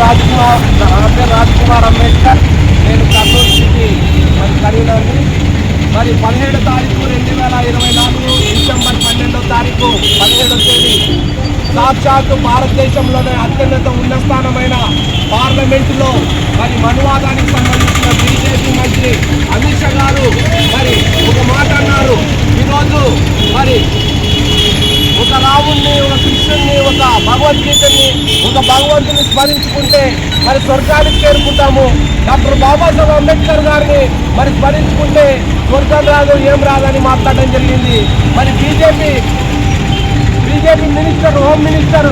రాజ్ కుమార్ అంబేద్కర్. నేను కర్నూలు సిటీ కరీంనగర్ని. మరి 17 తారీఖు 2024 డిసెంబర్ 12వ తారీఖు 17వ తేదీ సాక్షాత్తు భారతదేశంలోనే అత్యున్నత ఉన్నతస్థానమైన పార్లమెంటులో మరి మనువాదానికి సంబంధించిన బీజేపీ మంత్రి అమిత్ షా గారు మరి ఒక మాట అన్నారు. ఈరోజు మరి ఒక రాముణ్ణి, ఒక కృష్ణుణ్ణి, ఒక భగవద్గీతని, ఒక భగవంతుని స్మరించుకుంటే మరి స్వర్గానికి చేరుకుంటాము. డాక్టర్ బాబాసాహెబ్ అంబేద్కర్ గారిని మరి స్మరించుకుంటే స్వర్గం రాదు, ఏం రాదని మాట్లాడడం జరిగింది. మరి బీజేపీ మినిస్టర్, హోమ్ మినిస్టర్,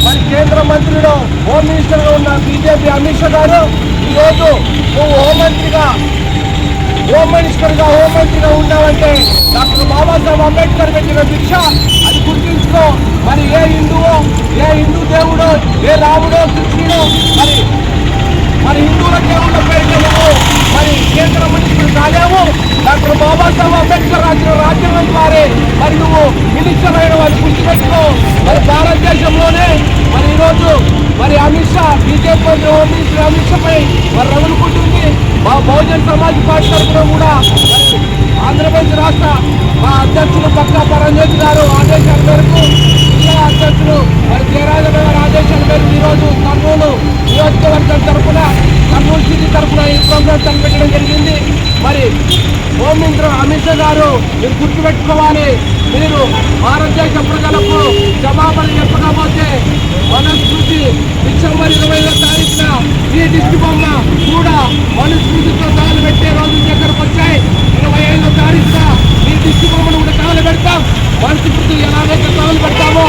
మరి కేంద్ర మంత్రిలో హోమ్ మినిస్టర్గా ఉన్న బీజేపీ అమిత్ షా గారు ఈరోజు నువ్వు హోంమంత్రిగా ఉన్నావంటే డాక్టర్ బాబాసాహెబ్ అంబేద్కర్ పెట్టిన భిక్ష అది గుర్తించుకో. మరి ఏ హిందూ దేవుడో, ఏ రాముడో, కృష్ణుడో మరి హిందువుల దేవుళ్ళ పేరుతో నువ్వు మరి కేంద్ర మినిస్టర్ కాలేవు. డాక్టర్ బాబాసాహెబ్ అంబేద్కర్ రాసిన రాజ్యాంగం ద్వారా మరి నువ్వు మినిస్టర్ అయిన వాళ్ళు గుర్తుపెట్టుకో. మరి భారతదేశంలోనే మరి ఈరోజు మరి అమిత్ షా, బీజేపీ మంత్రి హోమ్ మినిస్టర్ అమిత్ షా పై మరి రగులుకుంటుంది. మా బహుజన్ సమాజ్ పార్టీ తరఫున కూడా ఆంధ్రప్రదేశ్ రాష్ట్ర మా అధ్యక్షులు పక్కా పరంజ్యోతి గారు ఆదేశాల మేరకు, జిల్లా అధ్యక్షులు మరి జయరాజన్ గారి ఆదేశాల మేరకు ఈరోజు కర్నూలు నియోజకవర్గం తరఫున, కర్నూలు సిటీ తరఫున ఈ ప్రోగ్రాం తలపెట్టడం జరిగింది. మరి హోమ్ మినిస్టర్ అమిత్ షా గారు మీరు గుర్తుపెట్టుకోవాలి, మీరు భారతదేశ ప్రజలకు క్షమాపణ చెప్పకపోతే మనుస్మృతి డిసెంబర్ 20వ తారీఖున ఈ దిష్టి బొమ్మ కూడా మనుస్మృతితో తగలు పెట్టే రోజుల దగ్గరకు వచ్చాయి. 25వ తారీఖున ఈ దిష్టి బొమ్మను కూడా తగలు పెడతాం. మనుస్మృతి ఎలాగైతే తగలు పెడతామో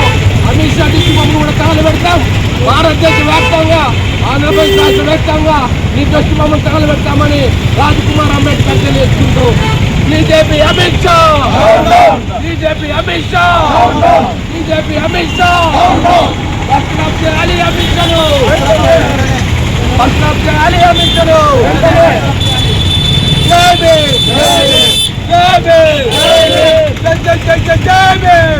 అమిత్ షా దిష్టి బొమ్మను కూడా తగలు పెడతాం. భారతదేశ వ్యాప్తంగా, ఆంధ్రప్రదేశ్ రాష్ట్ర వ్యాప్తంగా ఈ దిష్టి బొమ్మను తగలు పెడతామని రాజ్ కుమార్ అంబేద్కర్ తెలియజేసుకుంటూ BJP Amit Shah, BJP Amit Shah, BJP Amit Shah పట్నం చేయాలి అమిత్ షాను, పట్నం చేయాలి అమిత్ షాను. జై భీమ్, జై భీమ్, జై భీమ్, జై భీమ్.